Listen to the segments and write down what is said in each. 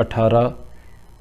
18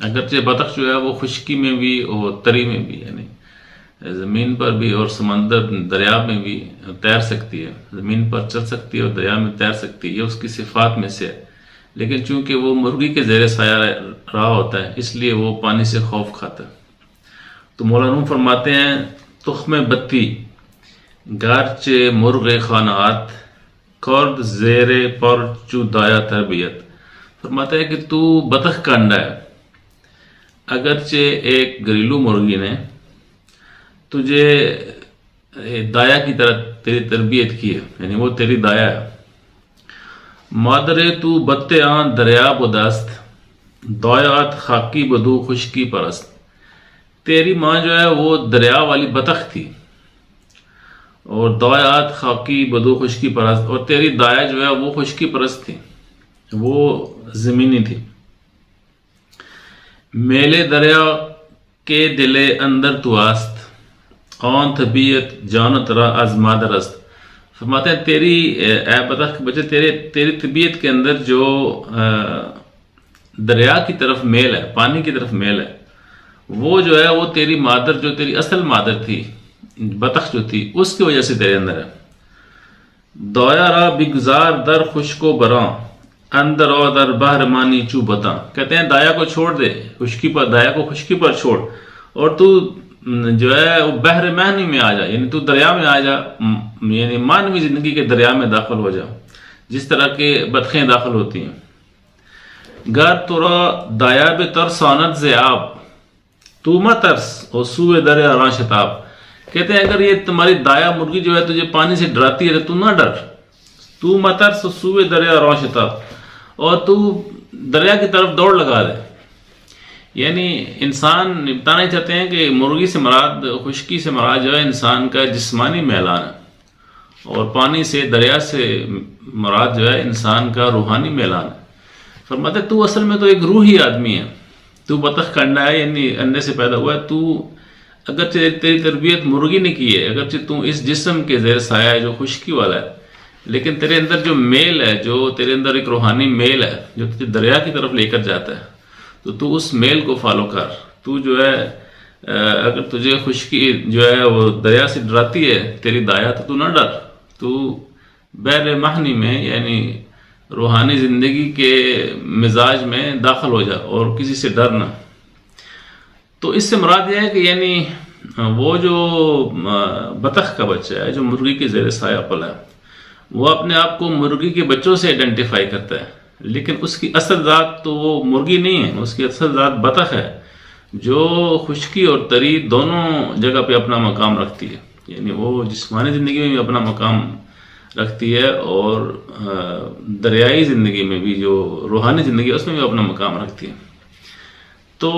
اگرچہ بطخ جو ہے وہ خشکی میں بھی اور تری میں بھی، یعنی زمین پر بھی اور سمندر دریا میں بھی تیر سکتی ہے، زمین پر چل سکتی ہے اور دریا میں تیر سکتی ہے، یہ اس کی صفات میں سے ہے، لیکن چونکہ وہ مرغی کے زیر سایہ رہا ہوتا ہے اس لیے وہ پانی سے خوف کھاتا ہے۔ تو مولانا فرماتے ہیں تخم بتی گرچہ مرغ خانات کرد زیر پر چو دایا تربیت، فرماتا ہے کہ تو بطخ کا انڈا ہے، اگرچہ ایک گھریلو مرغی نے تجھے دایا کی طرح تیری تربیت کی ہے، یعنی وہ تیری دایا ہے۔ مادرے تو بتے آن دریا بدست دایات خاکی بدو خشکی پرست، تیری ماں جو ہے وہ دریا والی بطخ تھی، اور دایات خاکی بدو خشکی پرست، اور تیری دایا جو ہے وہ خشکی پرست تھی، وہ زمینی تھی۔ میلے دریا کے دلے اندر تو آست آن طبیعت جانت را از مادر است، فرماتے ہیں تیری اے بطخ کے بچے تیری طبیعت کے اندر جو دریا کی طرف میل ہے، پانی کی طرف میل ہے، وہ جو ہے وہ تیری مادر، جو تیری اصل مادر تھی بطخ جو تھی، اس کی وجہ سے تیرے اندر ہے۔ دایا را بگزار در خشک و براں اندر او در بحر مانی چو بتاں، کہتے ہیں دایا کو چھوڑ دے خشکی پر، دایا کو خشکی پر چھوڑ، اور تو جو ہے وہ بحر مانی میں آ جا، یعنی تو دریا میں آ جا، یعنی مانوی زندگی کے دریا میں داخل ہو جا جس طرح کے بطخیں داخل ہوتی ہیں۔ گر ترا دایا بے ترسانت زیاب تو مت ترس اور سوئے دریا راں شتاب، کہتے ہیں اگر یہ تمہاری دایا مرغی جو ہے تجھے پانی سے ڈراتی ہے تو نہ ڈر، تو مت ترس اور سوئے دریا راں شتاب، اور تو دریا کی طرف دوڑ لگا دے۔ یعنی انسان بتانا ہی چاہتے ہیں کہ مرغی سے مراد، خشکی سے مراد جو ہے انسان کا جسمانی میلان ہے، اور پانی سے، دریا سے مراد جو ہے انسان کا روحانی میلان ہے۔ فرماتے تو اصل میں تو ایک روحی آدمی ہے، تو بطخ کا انڈا ہے، یعنی انڈے سے پیدا ہوا ہے، تو اگرچہ تیری تربیت مرغی نے کی ہے، اگرچہ تو اس جسم کے زیر سایہ ہے جو خشکی والا ہے، لیکن تیرے اندر جو میل ہے، جو تیرے اندر ایک روحانی میل ہے جو تجھے دریا کی طرف لے کر جاتا ہے، تو اس میل کو فالو کر۔ تو جو ہے اگر تجھے خشکی جو ہے وہ دریا سے ڈراتی ہے تیری دایا، تو نہ ڈر، تو بحر مہنی میں یعنی روحانی زندگی کے مزاج میں داخل ہو جا اور کسی سے ڈرنا۔ تو اس سے مراد یہ ہے کہ یعنی وہ جو بطخ کا بچہ ہے جو مرغی کے زیر سایہ پلا ہے، وہ اپنے آپ کو مرغی کے بچوں سے آئیڈینٹیفائی کرتا ہے، لیکن اس کی اصل ذات تو وہ مرغی نہیں ہے، اس کی اصل ذات بطخ ہے جو خشکی اور تری دونوں جگہ پہ اپنا مقام رکھتی ہے، یعنی وہ جسمانی زندگی میں بھی اپنا مقام رکھتی ہے اور دریائی زندگی میں بھی، جو روحانی زندگی ہے اس میں بھی اپنا مقام رکھتی ہے۔ تو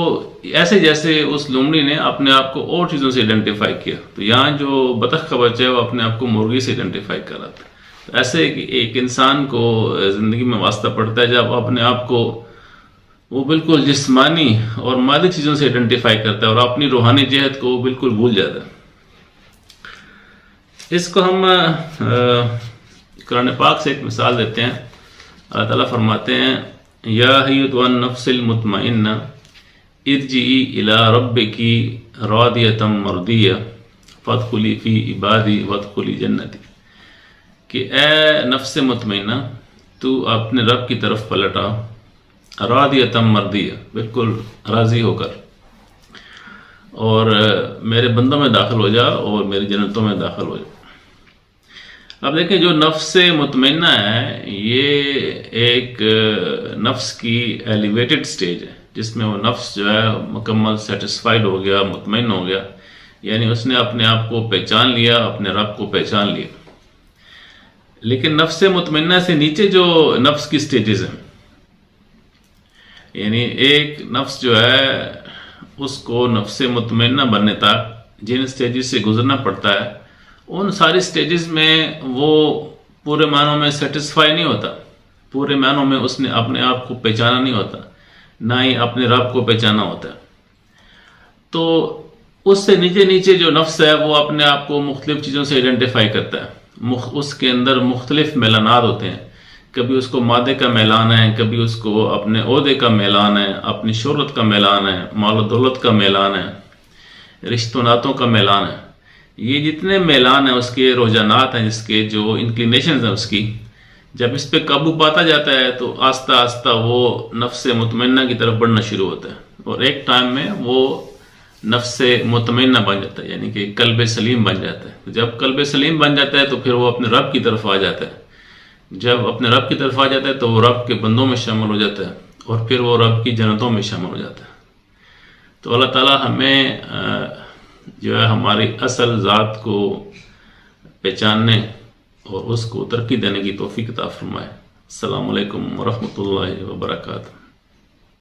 ایسے جیسے اس لومڑی نے اپنے آپ کو اور چیزوں سے آئیڈینٹیفائی کیا، تو یہاں جو بطخ کا بچہ ہے وہ اپنے آپ کو مرغی سے آئیڈینٹیفائی کر رہا تھا۔ ایسے ایک انسان کو زندگی میں واسطہ پڑتا ہے جب اپنے آپ کو وہ بالکل جسمانی اور مادی چیزوں سے آئیڈینٹیفائی کرتا ہے اور اپنی روحانی جہت کو بالکل بھول جاتا ہے۔ اس کو ہم قرآن پاک سے ایک مثال دیتے ہیں۔ اللہ تعالیٰ فرماتے ہیں یا ایتھا النفس المطمئنہ ارجعی الی ربک راضیۃ مرضیہ فادخلی فی عبادی وادخلی جنتی، کہ اے نفس مطمئنہ تو اپنے رب کی طرف پلٹا، راضیۃ مرضیہ، بالکل راضی ہو کر، اور میرے بندوں میں داخل ہو جا اور میری جنتوں میں داخل ہو جا۔ اب دیکھیں جو نفس مطمئنہ ہے یہ ایک نفس کی ایلیویٹڈ سٹیج ہے جس میں وہ نفس جو ہے مکمل سیٹسفائیڈ ہو گیا، مطمئن ہو گیا، یعنی اس نے اپنے آپ کو پہچان لیا، اپنے رب کو پہچان لیا۔ لیکن نفس مطمئنہ سے نیچے جو نفس کی سٹیجز ہیں، یعنی ایک نفس جو ہے اس کو نفس مطمئنہ بننے تک جن سٹیجز سے گزرنا پڑتا ہے، ان ساری سٹیجز میں وہ پورے معنوں میں سیٹسفائی نہیں ہوتا، پورے معنوں میں اس نے اپنے آپ کو پہچانا نہیں ہوتا، نہ ہی اپنے رب کو پہچانا ہوتا ہے۔ تو اس سے نیچے نیچے جو نفس ہے وہ اپنے آپ کو مختلف چیزوں سے آئیڈینٹیفائی کرتا ہے، اس کے اندر مختلف میلانات ہوتے ہیں، کبھی اس کو مادے کا میلان ہے، کبھی اس کو اپنے عہدے کا میلان ہے، اپنی شہرت کا میلان ہے، مال و دولت کا میلان ہے، رشتہ و ناتوں کا میلان ہے. یہ جتنے میلان ہیں اس کے رجحانات ہیں، جس کے جو انکلینیشنز ہیں اس کی، جب اس پہ قابو پاتا جاتا ہے تو آہستہ آہستہ وہ نفس مطمئنہ کی طرف بڑھنا شروع ہوتا ہے، اور ایک ٹائم میں وہ نفس مطمئنہ بن جاتا ہے، یعنی کہ قلب سلیم بن جاتا ہے. جب قلب سلیم بن جاتا ہے تو پھر وہ اپنے رب کی طرف آ جاتا ہے. جب اپنے رب کی طرف آ جاتا ہے تو وہ رب کے بندوں میں شامل ہو جاتا ہے، اور پھر وہ رب کی جنتوں میں شامل ہو جاتا ہے. تو اللہ تعالیٰ ہمیں جو ہے ہماری اصل ذات کو پہچاننے اور اس کو ترقی دینے کی توفیق عطا فرمائے. السلام علیکم ورحمۃ اللہ وبرکاتہ.